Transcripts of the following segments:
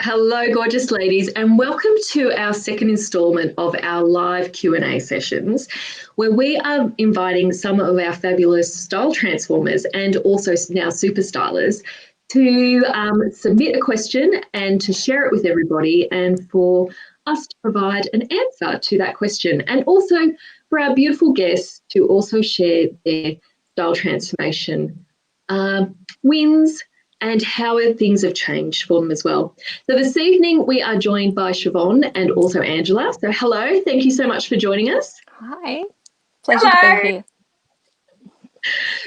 Hello, gorgeous ladies, and welcome to our second instalment of our live Q&A sessions, where we are inviting some of our fabulous style transformers and also now super stylers to submit a question and to share it with everybody, and for us to provide an answer to that question, and also for our beautiful guests to also share their style transformation wins and how things have changed for them as well. So this evening we are joined by Siobhan and also Angela. So hello, thank you so much for joining us. Hi, pleasure to be here.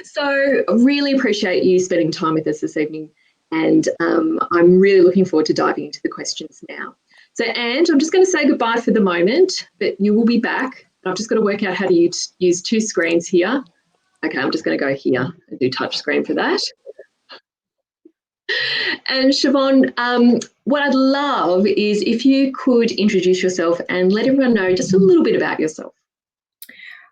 So really appreciate you spending time with us this evening, and I'm really looking forward to diving into the questions now. So Ange, I'm just going to say goodbye for the moment, but you will be back. I've just got to work out how to use two screens here. Okay, I'm just going to go here and do touch screen for that. And Siobhan, what I'd love is if you could introduce yourself and let everyone know just a little bit about yourself.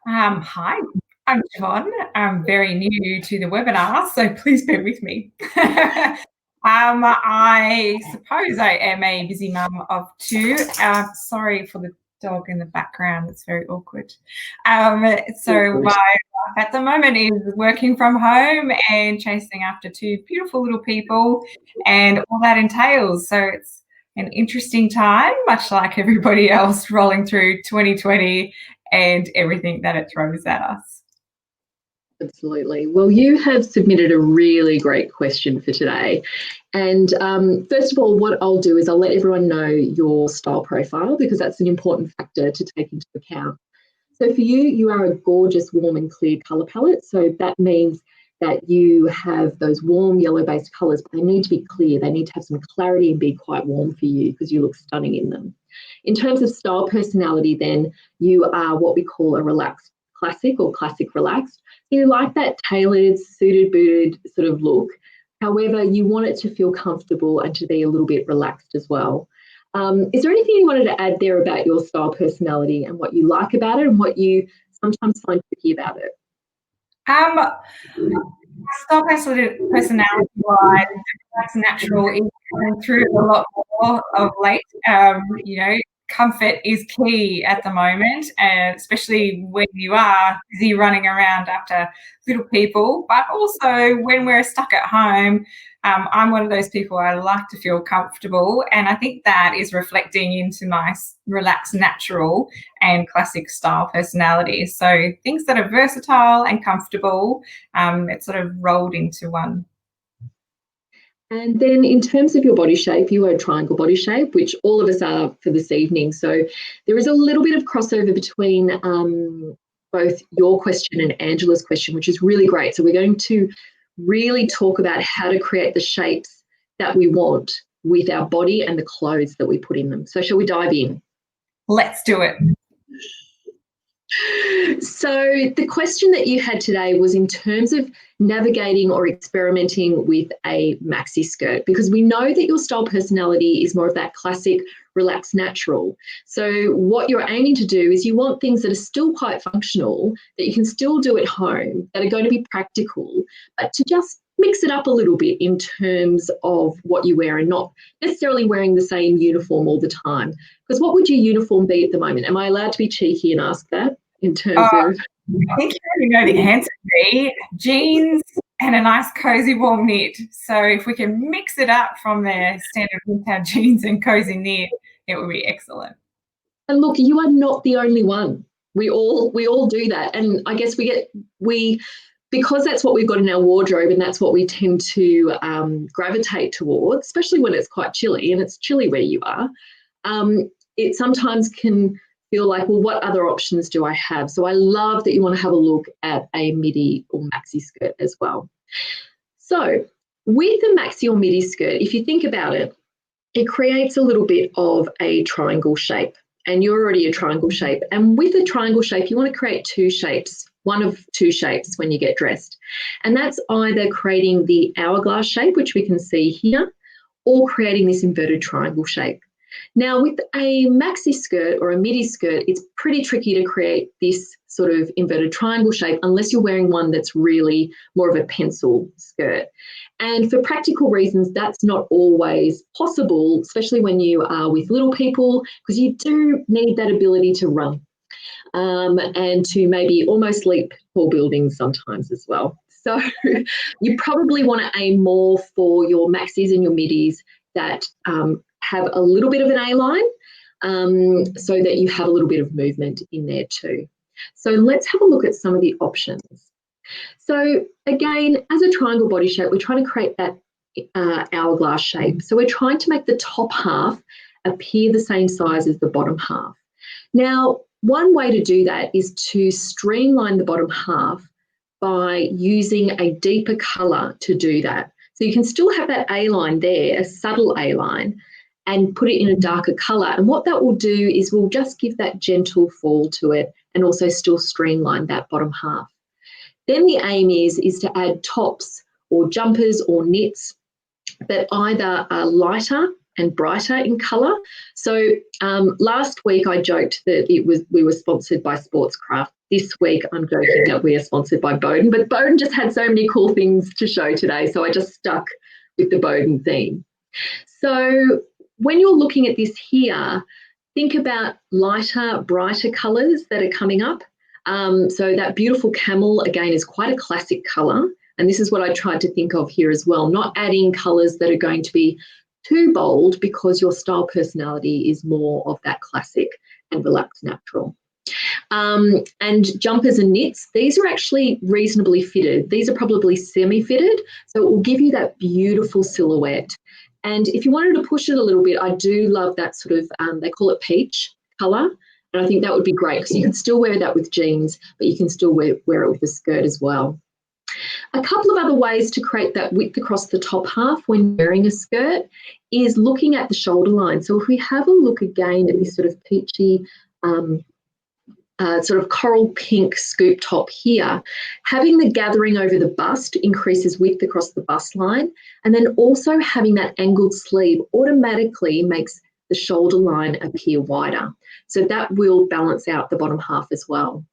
Hi, I'm Siobhan. I'm very new to the webinar, so please bear with me. I suppose I am a busy mum of two. Sorry for the dog in the background, it's very awkward. So my life at the moment is working from home and chasing after two beautiful little people and all that entails. So it's an interesting time, much like everybody else rolling through 2020 and everything that it throws at us. Absolutely. Well, you have submitted a really great question for today. And first of all, what I'll do is I'll let everyone know your style profile, because that's an important factor to take into account. So for you, you are a gorgeous, warm and clear colour palette. So that means that you have those warm yellow-based colours, but they need to be clear. They need to have some clarity and be quite warm for you because you look stunning in them. In terms of style personality, then, you are what we call a relaxed classic or classic relaxed. You like that tailored, suited, booted sort of look. However, you want it to feel comfortable and to be a little bit relaxed as well. Is there anything you wanted to add there about your style personality and what you like about it and what you sometimes find tricky about it? Style personality-wise, that's natural. It's coming through a lot more of late. Comfort is key at the moment, especially when you are busy running around after little people, but also when we're stuck at home. I'm one of those people, I like to feel comfortable, and I think that is reflecting into my relaxed, natural and classic style personality. So things that are versatile and comfortable, it's sort of rolled into one. And then in terms of your body shape, you are a triangle body shape, which all of us are for this evening. So there is a little bit of crossover between both your question and Angela's question, which is really great. So we're going to really talk about how to create the shapes that we want with our body and the clothes that we put in them. So shall we dive in? Let's do it. So the question that you had today was in terms of navigating or experimenting with a maxi skirt, because we know that your style personality is more of that classic, relaxed, natural. So what you're aiming to do is you want things that are still quite functional, that you can still do at home, that are going to be practical, but to just mix it up a little bit in terms of what you wear and not necessarily wearing the same uniform all the time. Because what would your uniform be at the moment? Am I allowed to be cheeky and ask that in terms of? I think you already know the answer to me. Jeans and a nice cozy warm knit. So if we can mix it up from the standard winter jeans and cozy knit, it would be excellent. And look, you are not the only one. We all do that. And I guess because that's what we've got in our wardrobe and that's what we tend to gravitate towards, especially when it's quite chilly, and it's chilly where you are, it sometimes can feel like, well, what other options do I have? So I love that you want to have a look at a midi or maxi skirt as well. So with a maxi or midi skirt, if you think about it, it creates a little bit of a triangle shape, and you're already a triangle shape. And with a triangle shape, you want to create two shapes, one of two shapes when you get dressed. And that's either creating the hourglass shape, which we can see here, or creating this inverted triangle shape. Now, with a maxi skirt or a midi skirt, it's pretty tricky to create this sort of inverted triangle shape unless you're wearing one that's really more of a pencil skirt. And for practical reasons, that's not always possible, especially when you are with little people, because you do need that ability to run and to maybe almost leap tall buildings sometimes as well. So you probably want to aim more for your maxis and your midis that have a little bit of an A-line so that you have a little bit of movement in there too. So let's have a look at some of the options. So again, as a triangle body shape, we're trying to create that hourglass shape. So we're trying to make the top half appear the same size as the bottom half. Now, one way to do that is to streamline the bottom half by using a deeper colour to do that. So you can still have that A-line there, a subtle A-line, and put it in a darker colour. And what that will do is we'll just give that gentle fall to it and also still streamline that bottom half. Then the aim is to add tops or jumpers or knits that either are lighter and brighter in colour. So last week I joked that we were sponsored by Sportscraft. This week I'm joking that we are sponsored by Bowden, but Bowden just had so many cool things to show today, so I just stuck with the Bowden theme. So when you're looking at this here, think about lighter, brighter colours that are coming up. So that beautiful camel, again, is quite a classic colour. And this is what I tried to think of here as well, not adding colours that are going to be too bold because your style personality is more of that classic and relaxed natural. And jumpers and knits, these are actually reasonably fitted. These are probably semi-fitted, so it will give you that beautiful silhouette. And if you wanted to push it a little bit, I do love that sort of, they call it peach colour. And I think that would be great because you can still wear that with jeans, but you can still wear it with a skirt as well. A couple of other ways to create that width across the top half when wearing a skirt is looking at the shoulder line. So if we have a look again at this sort of peachy, sort of coral pink scoop top here, having the gathering over the bust increases width across the bust line, and then also having that angled sleeve automatically makes the shoulder line appear wider. So that will balance out the bottom half as well.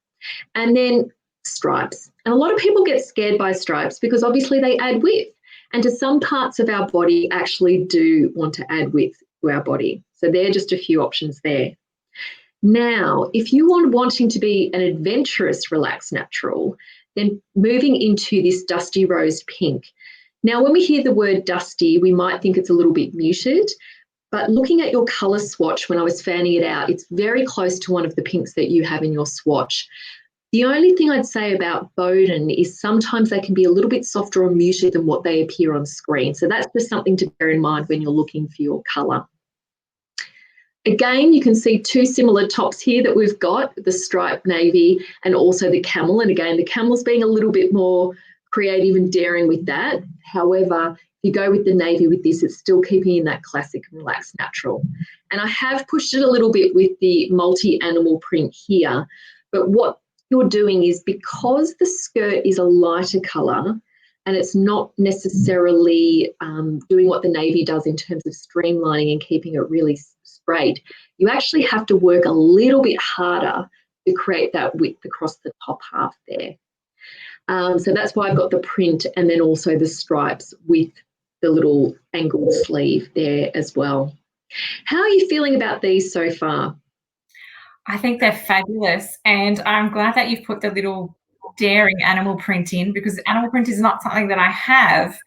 And then stripes. And a lot of people get scared by stripes because obviously they add width. And to some parts of our body actually do want to add width to our body. So there are just a few options there. Now, if you are wanting to be an adventurous, relaxed natural, then moving into this dusty rose pink. Now, when we hear the word dusty, we might think it's a little bit muted, but looking at your colour swatch when I was fanning it out, it's very close to one of the pinks that you have in your swatch. The only thing I'd say about Bowden is sometimes they can be a little bit softer or muted than what they appear on screen. So that's just something to bear in mind when you're looking for your colour. Again, you can see two similar tops here that we've got, the striped navy and also the camel. And again, the camel's being a little bit more creative and daring with that. However, if you go with the navy with this, it's still keeping in that classic and relaxed natural. And I have pushed it a little bit with the multi-animal print here. But what you're doing is because the skirt is a lighter colour and it's not necessarily doing what the navy does in terms of streamlining and keeping it really straight, you actually have to work a little bit harder to create that width across the top half there. So that's why I've got the print and then also the stripes with the little angled sleeve there as well. How are you feeling about these so far? I think they're fabulous, and I'm glad that you've put the little daring animal print in because animal print is not something that I have,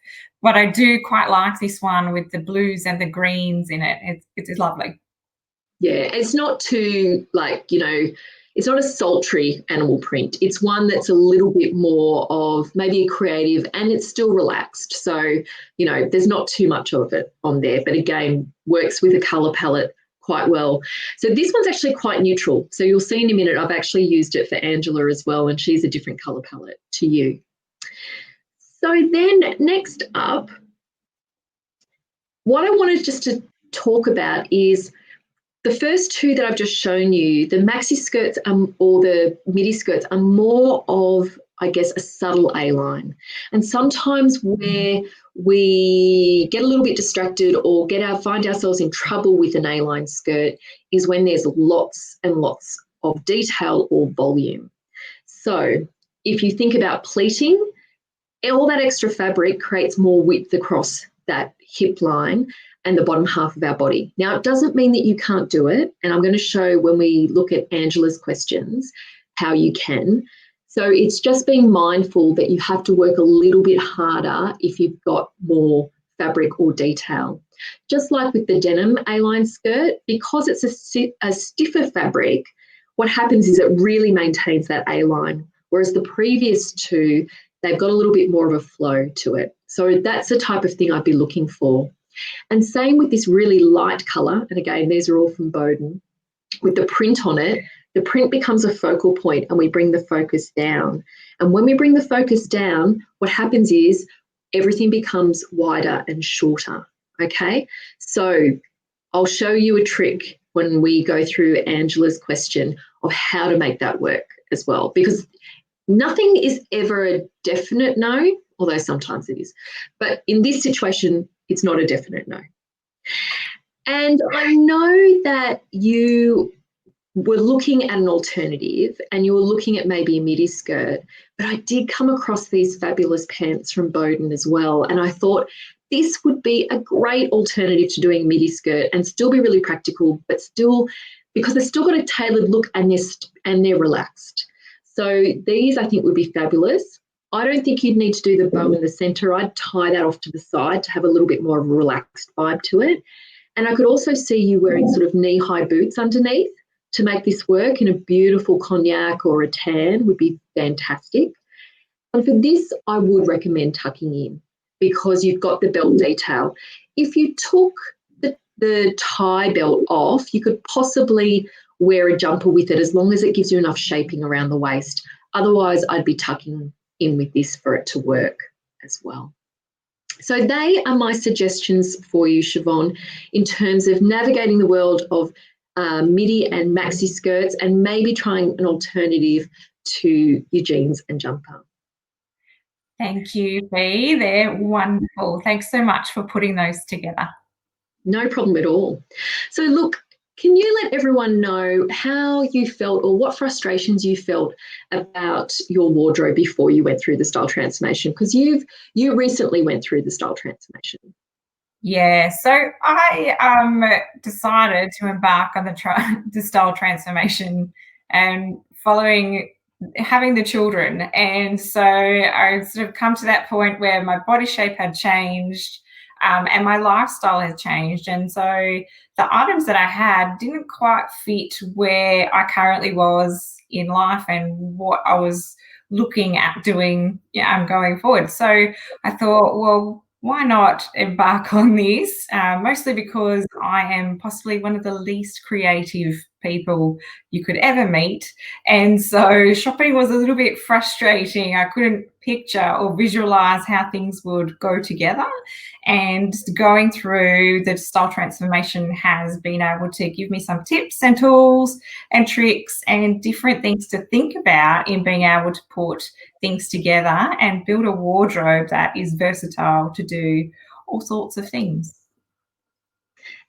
but I do quite like this one with the blues and the greens in it. It's lovely. Yeah, it's not too it's not a sultry animal print. It's one that's a little bit more of maybe a creative and it's still relaxed. So, there's not too much of it on there, but again, works with a colour palette quite well. So this one's actually quite neutral. So you'll see in a minute, I've actually used it for Angela as well, and she's a different colour palette to you. So then next up, what I wanted just to talk about is the first two that I've just shown you, the maxi skirts or the midi skirts are more of I guess, a subtle A-line. And sometimes where we get a little bit distracted or find ourselves in trouble with an A-line skirt is when there's lots and lots of detail or volume. So if you think about pleating, all that extra fabric creates more width across that hip line and the bottom half of our body. Now, it doesn't mean that you can't do it. And I'm going to show when we look at Angela's questions how you can. So it's just being mindful that you have to work a little bit harder if you've got more fabric or detail. Just like with the denim A-line skirt, because it's a stiffer fabric, what happens is it really maintains that A-line, whereas the previous two, they've got a little bit more of a flow to it. So that's the type of thing I'd be looking for. And same with this really light colour, and again, these are all from Boden, with the print on it, the print becomes a focal point and we bring the focus down. And when we bring the focus down, what happens is everything becomes wider and shorter, okay? So I'll show you a trick when we go through Angela's question of how to make that work as well, because nothing is ever a definite no, although sometimes it is. But in this situation, it's not a definite no. And I know that you were looking at an alternative and you were looking at maybe a midi skirt, but I did come across these fabulous pants from Boden as well. And I thought this would be a great alternative to doing a midi skirt and still be really practical, but still, because they've still got a tailored look and they're relaxed. So these I think would be fabulous. I don't think you'd need to do the bow in the centre. I'd tie that off to the side to have a little bit more of a relaxed vibe to it. And I could also see you wearing sort of knee-high boots underneath to make this work in a beautiful cognac or a tan would be fantastic. And for this, I would recommend tucking in because you've got the belt detail. If you took the tie belt off, you could possibly wear a jumper with it as long as it gives you enough shaping around the waist. Otherwise, I'd be tucking in with this for it to work as well. So they are my suggestions for you, Siobhan, in terms of navigating the world of midi and maxi skirts and maybe trying an alternative to your jeans and jumper. Thank you, Bea. They're wonderful. Thanks so much for putting those together. No problem at all. So look, can you let everyone know how you felt or what frustrations you felt about your wardrobe before you went through the style transformation? Because you recently went through the style transformation. Yeah, so I decided to embark on the style transformation and having the children. And so I sort of come to that point where my body shape had changed and my lifestyle has changed. And so the items that I had didn't quite fit where I currently was in life and what I was looking at doing going forward. So I thought, well, why not embark on this? Mostly because I am possibly one of the least creative people you could ever meet. And so shopping was a little bit frustrating. I couldn't picture or visualize how things would go together. And going through the style transformation has been able to give me some tips and tools and tricks and different things to think about in being able to put things together and build a wardrobe that is versatile to do all sorts of things.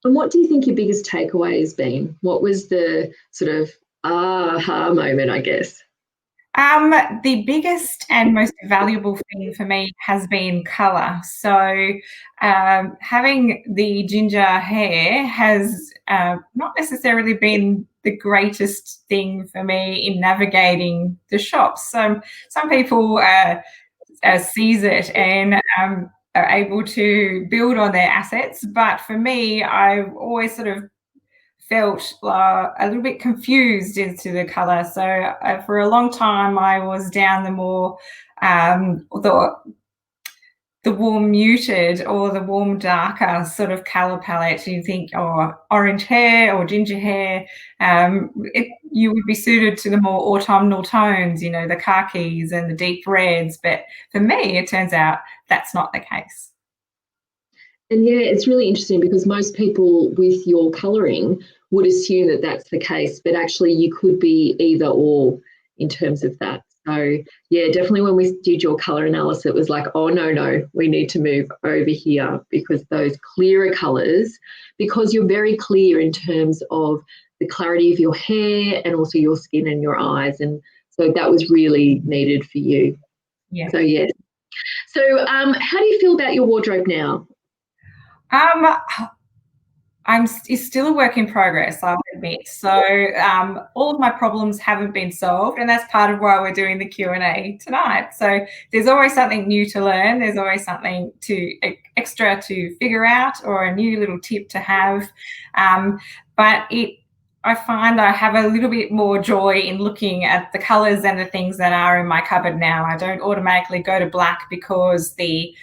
And what do you think your biggest takeaway has been? What was the sort of aha moment, I guess? The biggest and most valuable thing for me has been colour. So having the ginger hair has not necessarily been the greatest thing for me in navigating the shops. So some people seize it and are able to build on their assets. But for me, I've always sort of felt a little bit confused into the colour. So for a long time, I was down the more the warm muted or the warm darker sort of colour palette. You think, oh, orange hair or ginger hair, you would be suited to the more autumnal tones, you know, the khakis and the deep reds. But for me, it turns out that's not the case. And yeah, it's really interesting because most people with your colouring would assume that that's the case, but actually you could be either or in terms of that. So yeah, definitely when we did your colour analysis, it was like, oh no, we need to move over here because those clearer colours, because you're very clear in terms of the clarity of your hair and also your skin and your eyes. And so that was really needed for you. Yeah. So yeah. So how do you feel about your wardrobe now? It's still a work in progress, I'll admit. So all of my problems haven't been solved, and that's part of why we're doing the Q&A tonight. So there's always something new to learn. There's always something extra to figure out, or a new little tip to have. But I find I have a little bit more joy in looking at the colours and the things that are in my cupboard now. I don't automatically go to black because the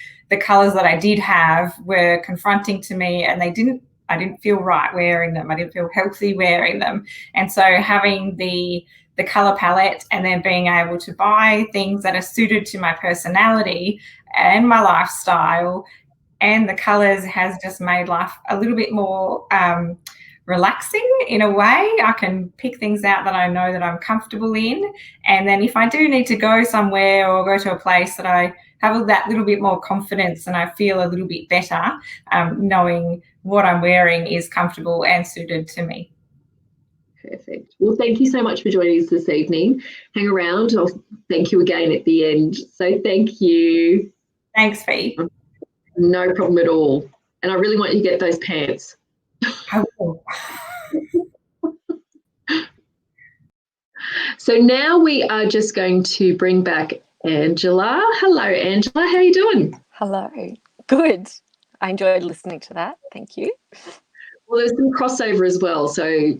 colours that I did have were confronting to me, and I didn't feel right wearing them. I didn't feel healthy wearing them. And so having the color palette and then being able to buy things that are suited to my personality and my lifestyle and the colors has just made life a little bit more relaxing in a way. I can pick things out that I know that I'm comfortable in. And then if I do need to go somewhere or go to a place that I have that little bit more confidence and I feel a little bit better, knowing what I'm wearing is comfortable and suited to me. Perfect. Well, thank you so much for joining us this evening. Hang around. I'll thank you again at the end. So thank you. Thanks, Fee. No problem at all. And I really want you to get those pants. I will. So now we are just going to bring back Angela. Hello, Angela. How are you doing? Hello. Good. I enjoyed listening to that. Thank you. Well, there's some crossover as well. So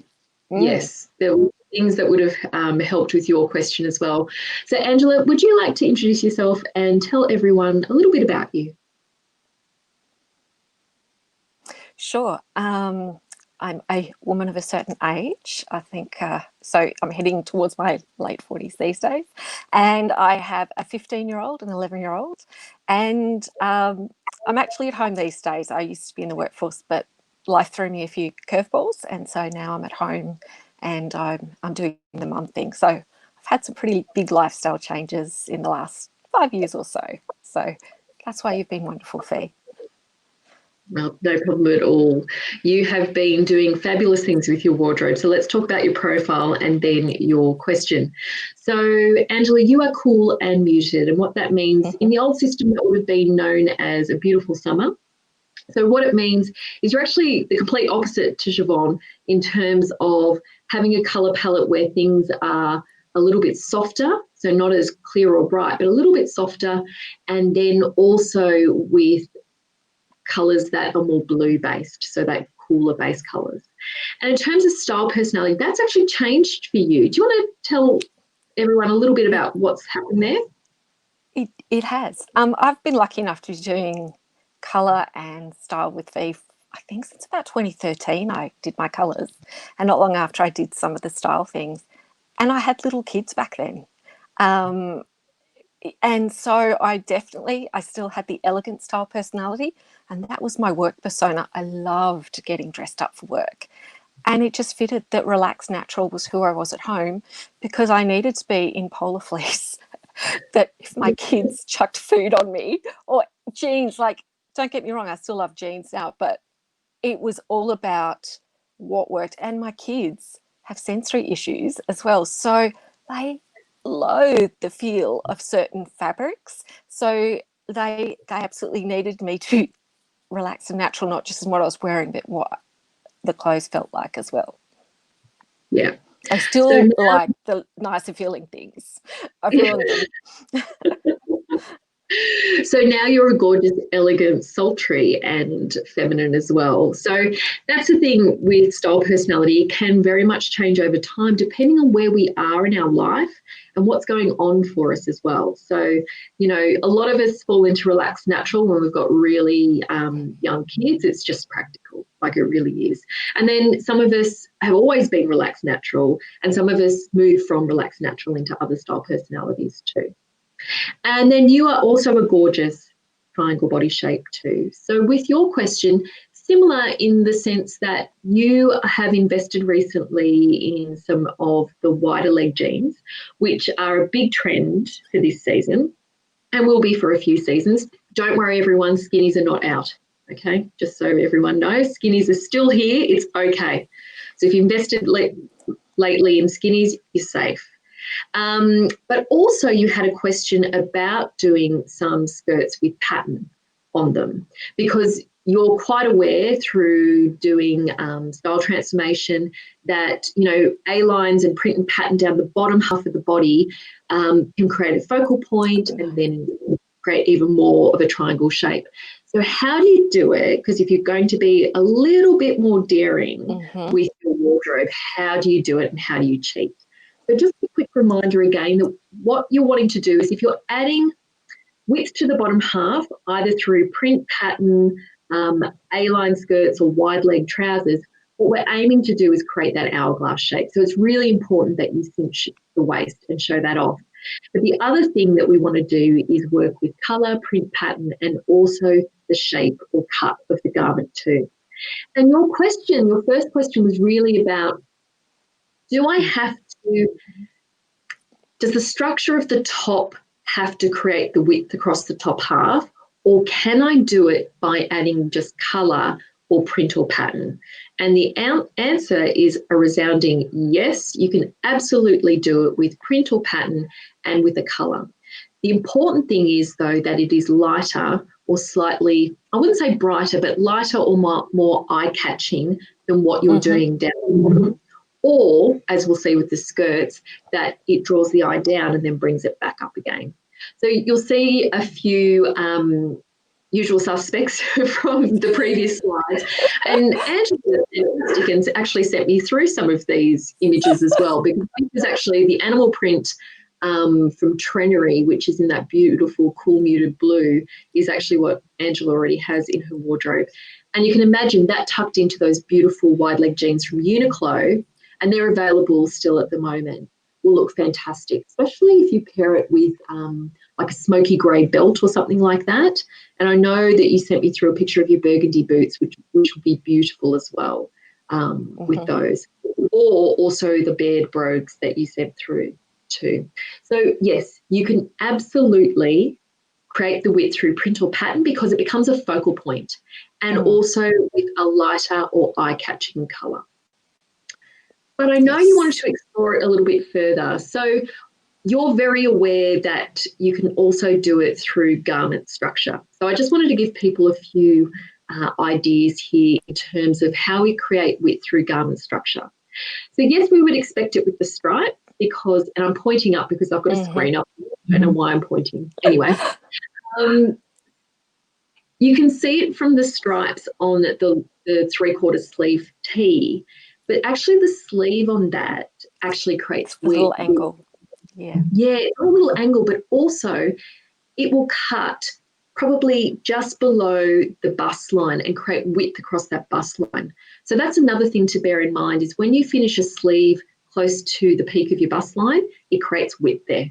yes, there were things that would have helped with your question as well. So Angela, would you like to introduce yourself and tell everyone a little bit about you? Sure. I'm a woman of a certain age, I think. So I'm heading towards my late 40s these days. And I have a 15-year-old and an 11-year-old. And I'm actually at home these days. I used to be in the workforce, but life threw me a few curveballs. And so now I'm at home and I'm doing the mum thing. So I've had some pretty big lifestyle changes in the last 5 years or so. So that's why you've been wonderful, Fee. Well, no problem at all. You have been doing fabulous things with your wardrobe. So let's talk about your profile and then your question. So, Angela, you are cool and muted. And what that means, in the old system, that would have been known as a beautiful summer. So what it means is you're actually the complete opposite to Siobhan in terms of having a colour palette where things are a little bit softer, so not as clear or bright, but a little bit softer, and then also with colours that are more blue based, so that cooler base colours. And in terms of style personality, that's actually changed for you. Do you want to tell everyone a little bit about what's happened there? It has. I've been lucky enough to be doing colour and style with Fee, I think since about 2013 I did my colours, and not long after I did some of the style things. And I had little kids back then. And so I still had the elegant style personality, and that was my work persona. I loved getting dressed up for work. And it just fitted that relaxed natural was who I was at home, because I needed to be in polar fleece. That if my kids chucked food on me, or jeans, like, don't get me wrong, I still love jeans now, but it was all about what worked. And my kids have sensory issues as well. So they loathe the feel of certain fabrics. So they absolutely needed me to relax and natural, not just in what I was wearing, but what the clothes felt like as well. Yeah. I still like the nicer feeling things. I've ruined them. So now you're a gorgeous, elegant, sultry and feminine as well. So that's the thing with style personality. It can very much change over time depending on where we are in our life and what's going on for us as well. So, you know, a lot of us fall into relaxed natural when we've got really young kids. It's just practical, like it really is. And then some of us have always been relaxed natural, and some of us move from relaxed natural into other style personalities too. And then you are also a gorgeous triangle body shape too. So with your question, similar in the sense that you have invested recently in some of the wider leg jeans, which are a big trend for this season and will be for a few seasons. Don't worry, everyone, skinnies are not out, okay? Just so everyone knows, skinnies are still here. It's okay. So if you invested lately in skinnies, you're safe. But also you had a question about doing some skirts with pattern on them, because you're quite aware through doing style transformation that, you know, A-lines and print and pattern down the bottom half of the body can create a focal point and then create even more of a triangle shape. So how do you do it? Because if you're going to be a little bit more daring with your wardrobe, how do you do it and how do you cheat? So just a quick reminder again that what you're wanting to do is, if you're adding width to the bottom half, either through print pattern, A-line skirts or wide leg trousers, what we're aiming to do is create that hourglass shape. So it's really important that you cinch the waist and show that off. But the other thing that we want to do is work with colour, print pattern, and also the shape or cut of the garment too. And your first question was really about, does the structure of the top have to create the width across the top half, or can I do it by adding just colour or print or pattern? And the answer is a resounding yes. You can absolutely do it with print or pattern and with a colour. The important thing is, though, that it is lighter or slightly, I wouldn't say brighter, but lighter or more eye-catching than what you're doing down the bottom. Or, as we'll see with the skirts, that it draws the eye down and then brings it back up again. So you'll see a few usual suspects from the previous slides. And Angela Stickens actually sent me through some of these images as well, because this is actually the animal print from Trenery, which is in that beautiful cool muted blue, is actually what Angela already has in her wardrobe. And you can imagine that tucked into those beautiful wide leg jeans from Uniqlo, and they're available still at the moment, will look fantastic, especially if you pair it with like a smoky grey belt or something like that. And I know that you sent me through a picture of your burgundy boots, which would be beautiful as well with those. Or also the bared brogues that you sent through too. So yes, you can absolutely create the width through print or pattern because it becomes a focal point, and also with a lighter or eye-catching colour. But I know you wanted to explore it a little bit further. So you're very aware that you can also do it through garment structure. So I just wanted to give people a few ideas here in terms of how we create width through garment structure. So yes, we would expect it with the stripe because, and I'm pointing up because I've got a screen up. I don't know why I'm pointing. Anyway, you can see it from the stripes on the 3/4 sleeve tee. But actually the sleeve on that actually creates a little angle. Yeah, it's a little angle, but also it will cut probably just below the bust line and create width across that bust line. So that's another thing to bear in mind, is when you finish a sleeve close to the peak of your bust line, it creates width there.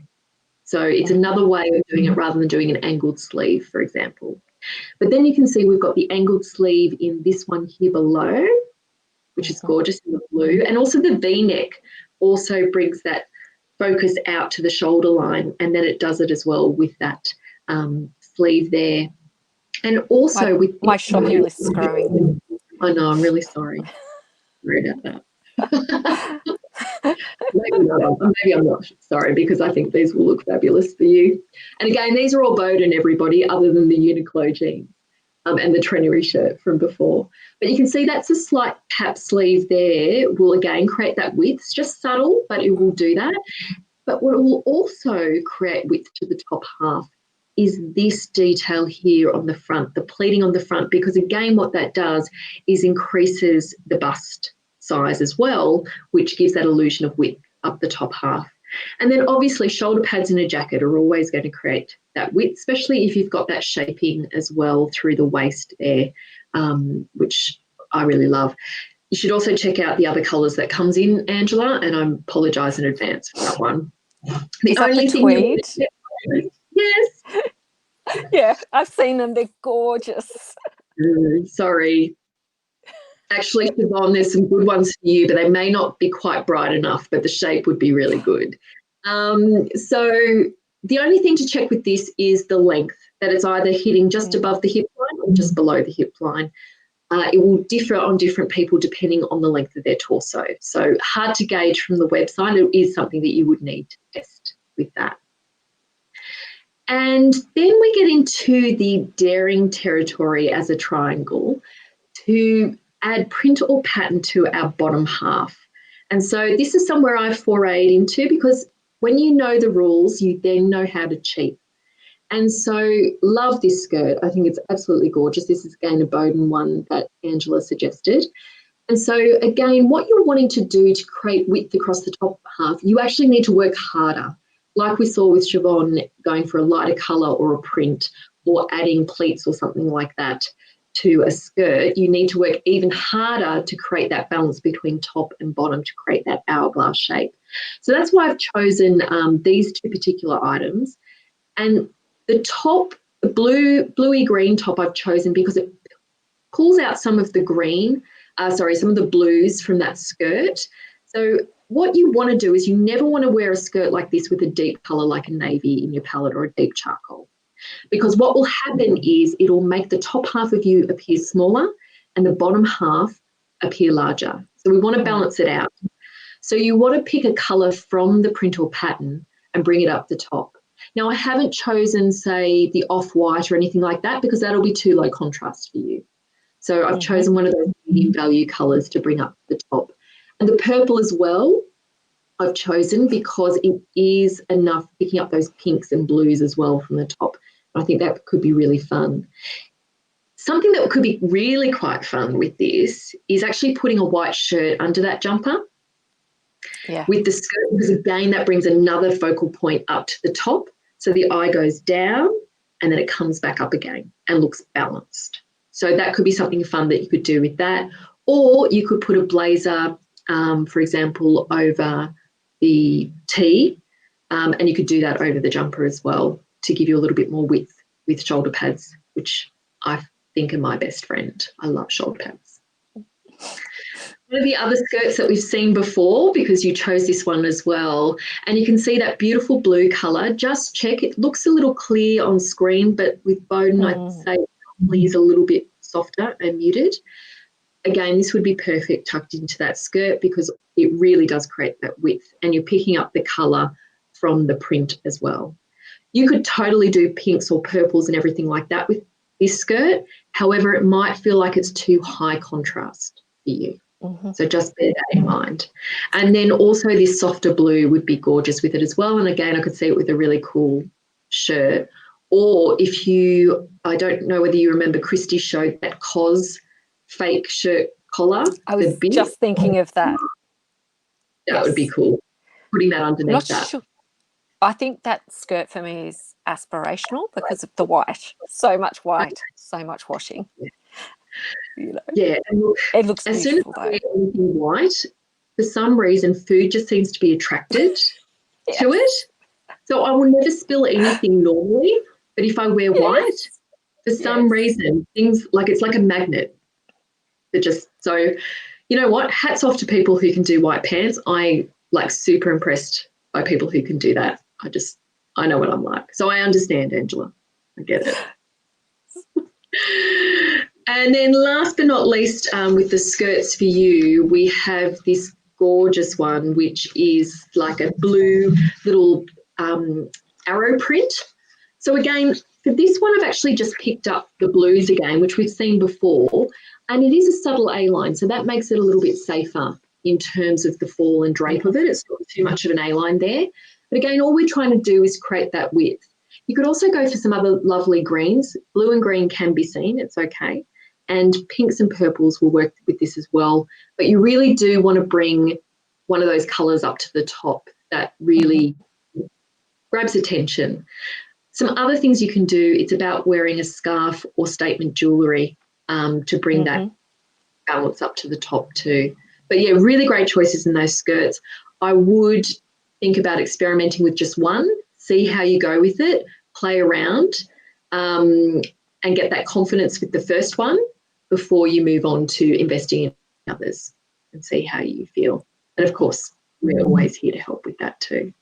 So it's another way of doing it rather than doing an angled sleeve, for example. But then you can see we've got the angled sleeve in this one here below, which is gorgeous in the blue. And also the V-neck also brings that focus out to the shoulder line, and then it does it as well with that sleeve there. And also with my shopping list is growing. I know, I'm really sorry. Sorry about that. Maybe I'm not sorry, because I think these will look fabulous for you. And again, these are all Bowden, everybody, other than the Uniqlo jeans. And the Trenery shirt from before. But you can see that's a slight cap sleeve there. Will again create that width. It's just subtle, but it will do that. But what it will also create width to the top half is this detail here on the front, the pleating on the front, because again, what that does is increases the bust size as well, which gives that illusion of width up the top half. And then obviously shoulder pads in a jacket are always going to create that width, especially if you've got that shaping as well through the waist there, which I really love. You should also check out the other colours that comes in, Angela, and I apologise in advance for that one. The only thing tweed? Yes. Yeah, I've seen them. They're gorgeous. Sorry. Actually, Siobhan, there's some good ones for you, but they may not be quite bright enough, but the shape would be really good. So the only thing to check with this is the length, that it's either hitting just above the hip line or just below the hip line. It will differ on different people depending on the length of their torso. So hard to gauge from the website. It is something that you would need to test with that. And then we get into the daring territory as a triangle to add print or pattern to our bottom half. And so this is somewhere I forayed into, because when you know the rules, you then know how to cheat. And so love this skirt. I think it's absolutely gorgeous. This is again a Bowden one that Angela suggested. And so again, what you're wanting to do to create width across the top half, you actually need to work harder. Like we saw with Siobhan going for a lighter colour or a print, or adding pleats or something like that to a skirt, you need to work even harder to create that balance between top and bottom to create that hourglass shape. So that's why I've chosen these two particular items. And the top, the bluey green top I've chosen because it pulls out some of the green, some of the blues from that skirt. So what you want to do is you never want to wear a skirt like this with a deep colour like a navy in your palette or a deep charcoal, because what will happen is it'll make the top half of you appear smaller and the bottom half appear larger. So we want to balance it out. So you want to pick a colour from the print or pattern and bring it up the top. Now, I haven't chosen, say, the off-white or anything like that because that'll be too low contrast for you. So I've chosen one of those medium value colours to bring up the top. And the purple as well, I've chosen because it is enough picking up those pinks and blues as well from the top. I think that could be really fun. Something that could be really quite fun with this is actually putting a white shirt under that jumper with the skirt, because again, that brings another focal point up to the top. So the eye goes down and then it comes back up again and looks balanced. So that could be something fun that you could do with that. Or you could put a blazer, for example, over the tee, and you could do that over the jumper as well to give you a little bit more width with shoulder pads, which I think are my best friend. I love shoulder pads. One of the other skirts that we've seen before, because you chose this one as well, and you can see that beautiful blue colour. Just check, it looks a little clear on screen, but with Bowden, I'd say it probably is a little bit softer and muted. Again, this would be perfect tucked into that skirt because it really does create that width, and you're picking up the colour from the print as well. You could totally do pinks or purples and everything like that with this skirt. However, it might feel like it's too high contrast for you. So just bear that in mind. And then also this softer blue would be gorgeous with it as well. And again, I could see it with a really cool shirt. Or if you, I don't know whether you remember, Christy showed that COS fake shirt collar. I was just thinking of that. That would be cool. Putting that underneath that. Sure. I think that skirt for me is aspirational because of the white. So much white, so much washing. You know. Yeah, and look, it looks as soon as beautiful I wear anything white, for some reason, food just seems to be attracted to it. So I will never spill anything normally, but if I wear white, for some reason, things like it's like a magnet. So, you know what? Hats off to people who can do white pants. I like super impressed by people who can do that. I know what I'm like. So I understand, Angela. I get it. And then last but not least, with the skirts for you, we have this gorgeous one, which is like a blue little arrow print. So again, for this one, I've actually just picked up the blues again, which we've seen before, and it is a subtle A-line, so that makes it a little bit safer in terms of the fall and drape of it. It's not too much of an A-line there. But again, all we're trying to do is create that width. You could also go for some other lovely greens. Blue and green can be seen, it's okay. And pinks and purples will work with this as well. But you really do want to bring one of those colours up to the top that really grabs attention. Some other things you can do, it's about wearing a scarf or statement jewellery to bring that balance up to the top too. But yeah, really great choices in those skirts. I would think about experimenting with just one, see how you go with it, play around and get that confidence with the first one before you move on to investing in others and see how you feel. And of course, we're always here to help with that too.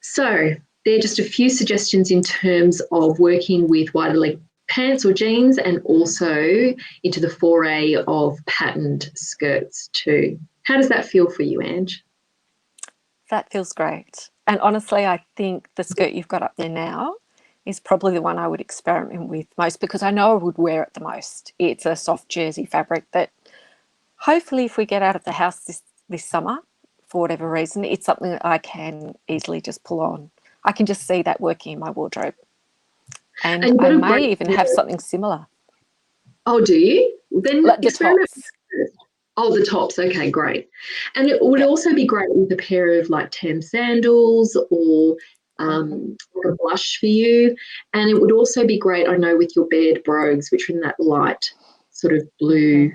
So there are just a few suggestions in terms of working with wider leg pants or jeans, and also into the foray of patterned skirts too. How does that feel for you, Ange? That feels great. And honestly, I think the skirt you've got up there now is probably the one I would experiment with most, because I know I would wear it the most. It's a soft jersey fabric that hopefully, if we get out of the house this summer, for whatever reason, it's something that I can easily just pull on. I can just see that working in my wardrobe. And I may even have something similar. Oh, do you? Then like the tops. Oh, the tops. Okay, great. And it would also be great with a pair of like tan sandals or a blush for you. And it would also be great, I know, with your bed brogues, which are in that light sort of blue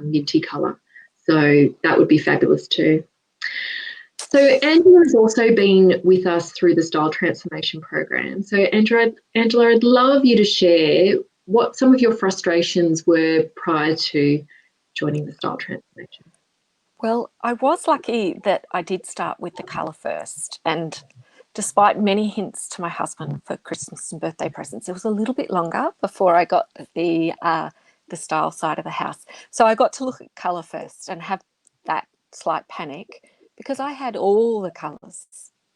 minty colour. So that would be fabulous too. So Angela has also been with us through the Style Transformation Program. So Angela, I'd love you to share what some of your frustrations were prior to joining the Style Transformation. Well, I was lucky that I did start with the colour first, and despite many hints to my husband for Christmas and birthday presents, it was a little bit longer before I got the style side of the house. So I got to look at colour first and have that slight panic, because I had all the colours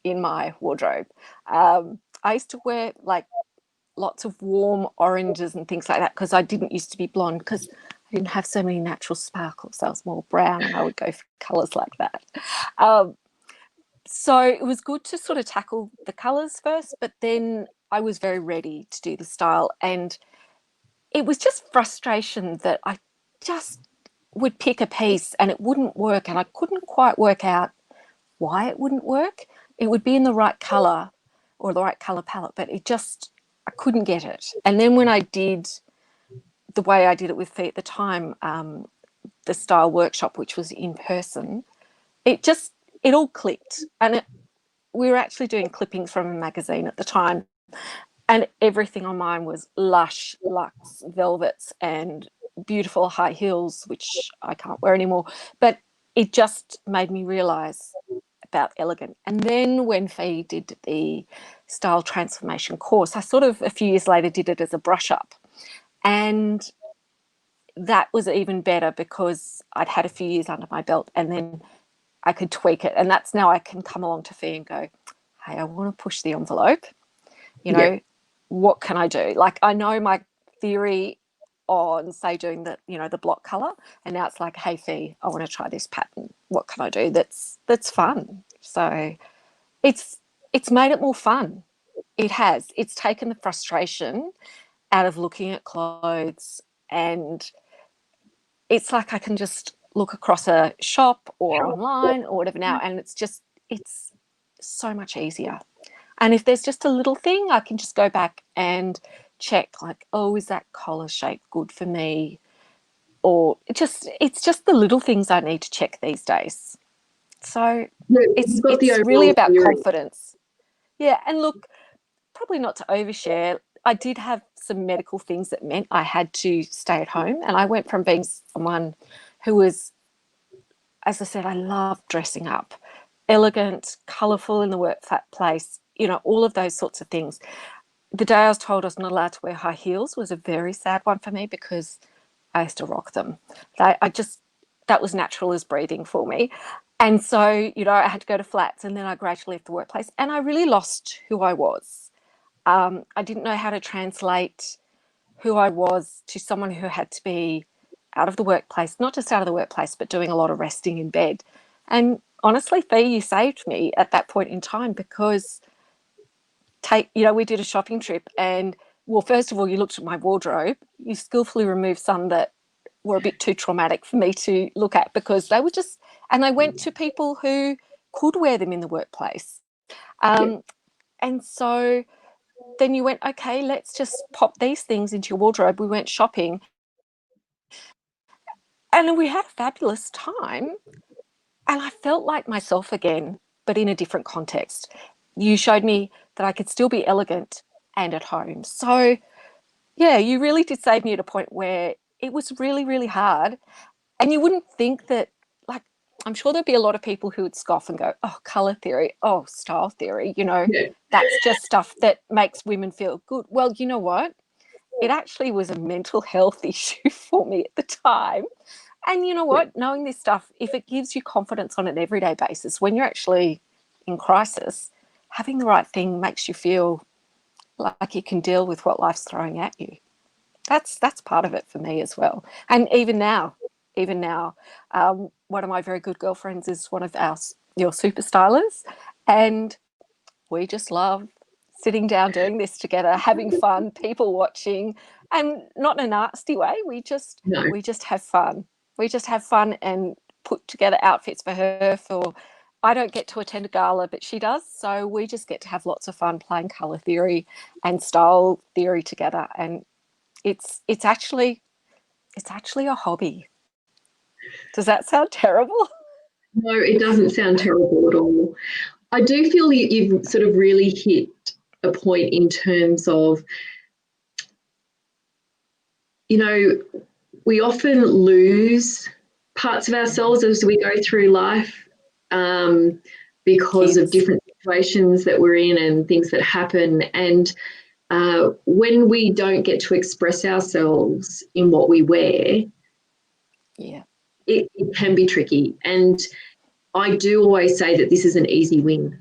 in my wardrobe. I used to wear like lots of warm oranges and things like that, because I didn't used to be blonde, because I didn't have so many natural sparkles. I was more brown, and I would go for colours like that. So it was good to sort of tackle the colours first, but then I was very ready to do the style. And it was just frustration that I just would pick a piece and it wouldn't work, and I couldn't quite work out why it wouldn't work. It would be in the right colour or the right colour palette, but I couldn't get it. And then when I did the way I did it with Fee at the time, the style workshop, which was in person, it all clicked. And we were actually doing clippings from a magazine at the time, and everything on mine was lush, luxe velvets and beautiful high heels, which I can't wear anymore. But it just made me realise about elegant. And then when Fee did the style transformation course, I sort of a few years later did it as a brush up. And that was even better, because I'd had a few years under my belt, and then I could tweak it. And that's now I can come along to Fee and go, hey, I want to push the envelope. What can I do? Like, I know my theory on, say, doing the block color, and now it's like, hey Fee, I want to try this pattern. What can I do that's fun? So it's made it more fun. It has. It's taken the frustration out of looking at clothes, and it's like I can just look across a shop or online or whatever now, and it's so much easier. And if there's just a little thing, I can just go back and check, like, oh, is that collar shape good for me? Or it's just the little things I need to check these days. So it's really about confidence. Yeah, and look, probably not to overshare, I did have some medical things that meant I had to stay at home. And I went from being someone who was, as I said, I love dressing up, elegant, colourful in the workplace, all of those sorts of things. The day I was told I was not allowed to wear high heels was a very sad one for me, because I used to rock them. That was natural as breathing for me. And so, I had to go to flats, and then I gradually left the workplace, and I really lost who I was. I didn't know how to translate who I was to someone who had to be out of the workplace, not just out of the workplace, but doing a lot of resting in bed. And honestly, Fee, you saved me at that point in time, because we did a shopping trip, and well, first of all, you looked at my wardrobe, you skillfully removed some that were a bit too traumatic for me to look at, because they were just, and I went to people who could wear them in the workplace. And so then you went, okay, let's just pop these things into your wardrobe. We went shopping, and we had a fabulous time, and I felt like myself again, but in a different context. You showed me that I could still be elegant and at home. So yeah, you really did save me at a point where it was really, really hard. And you wouldn't think that, like, I'm sure there'd be a lot of people who would scoff and go, oh, colour theory, oh, style theory, that's just stuff that makes women feel good. Well, you know what? It actually was a mental health issue for me at the time. And you know what? Knowing this stuff, if it gives you confidence on an everyday basis, when you're actually in crisis, having the right thing makes you feel like you can deal with what life's throwing at you. That's part of it for me as well. And even now, one of my very good girlfriends is one of your super stylers, and we just love sitting down doing this together, having fun, people watching, and not in a nasty way. We just have fun. We just have fun and put together outfits for her. I don't get to attend a gala, but she does. So we just get to have lots of fun playing colour theory and style theory together. And it's actually a hobby. Does that sound terrible? No, it doesn't sound terrible at all. I do feel you've sort of really hit a point in terms of, we often lose parts of ourselves as we go through life because of different situations that we're in and things that happen. And when we don't get to express ourselves in what we wear, it can be tricky. And I do always say that this is an easy win.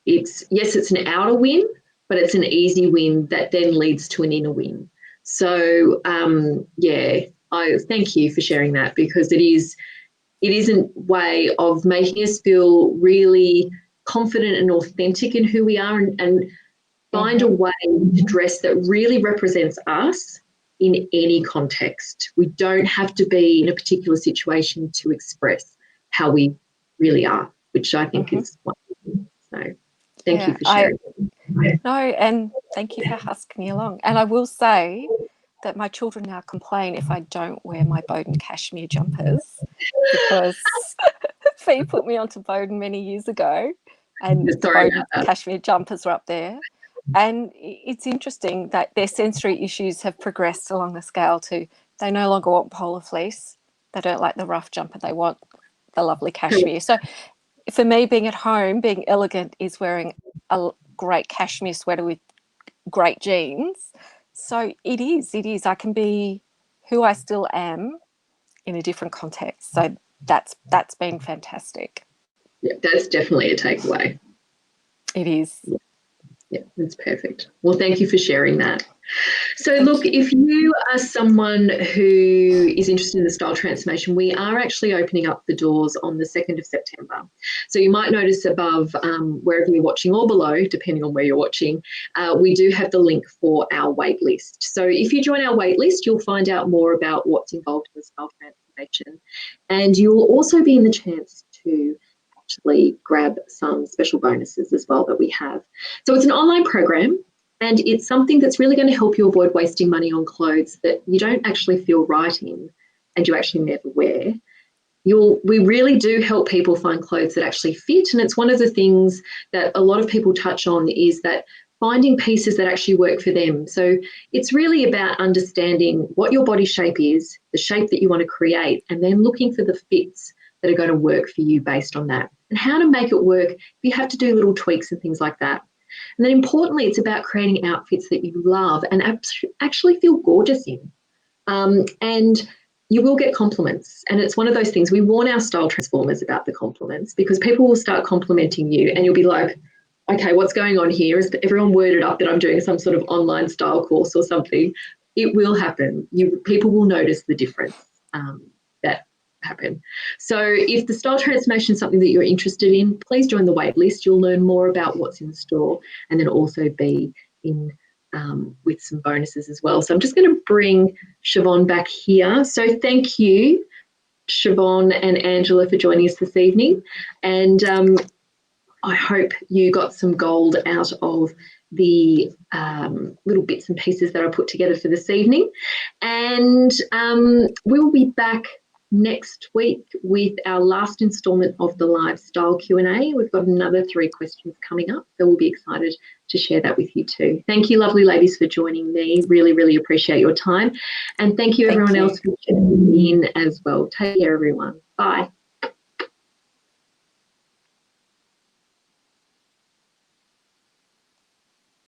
It's an outer win, but it's an easy win that then leads to an inner win. So, I thank you for sharing that, because it is a way of making us feel really confident and authentic in who we are, and find a way to dress that really represents us in any context. We don't have to be in a particular situation to express how we really are, which I think is wonderful. So thank you for sharing. No, and thank you for asking me along. And I will say that my children now complain if I don't wear my Bowden cashmere jumpers, because Fee put me onto Bowden many years ago, and the Bowden cashmere jumpers are up there. And it's interesting that their sensory issues have progressed along the scale to, they no longer want polar fleece. They don't like the rough jumper. They want the lovely cashmere. So for me, being at home, being elegant is wearing a great cashmere sweater with great jeans. So it is. I can be who I still am in a different context. So that's been fantastic. Yeah, that's definitely a takeaway. It is. Yeah, that's perfect. Well, thank you for sharing that. So look, if you are someone who is interested in the style transformation, we are actually opening up the doors on the 2nd of September. So you might notice above, wherever you're watching, or below, depending on where you're watching, we do have the link for our wait list. So if you join our wait list, you'll find out more about what's involved in the style transformation, and you'll also be in the chance to actually grab some special bonuses as well that we have. So it's an online program, and it's something that's really going to help you avoid wasting money on clothes that you don't actually feel right in and you actually never wear. We really do help people find clothes that actually fit, and it's one of the things that a lot of people touch on, is that finding pieces that actually work for them. So it's really about understanding what your body shape is, the shape that you want to create, and then looking for the fits that are going to work for you based on that, and how to make it work if you have to do little tweaks and things like that. And then importantly, it's about creating outfits that you love and actually feel gorgeous in. And you will get compliments. And it's one of those things, we warn our style transformers about the compliments, because people will start complimenting you and you'll be like, okay, what's going on here? Is everyone worded up that I'm doing some sort of online style course or something? It will happen. People will notice the difference that happen. So if the style transformation is something that you're interested in, please join the wait list. You'll learn more about what's in the store, and then also be in with some bonuses as well. So I'm just going to bring Siobhan back here. So thank you, Siobhan and Angela, for joining us this evening. And I hope you got some gold out of the little bits and pieces that I put together for this evening. And we will be back next week with our last instalment of the live style Q&A. We've got another 3 questions coming up, so we'll be excited to share that with you too. Thank you, lovely ladies, for joining me. Really, really appreciate your time. And thank you, everyone else, for tuning in as well. Take care, everyone. Bye.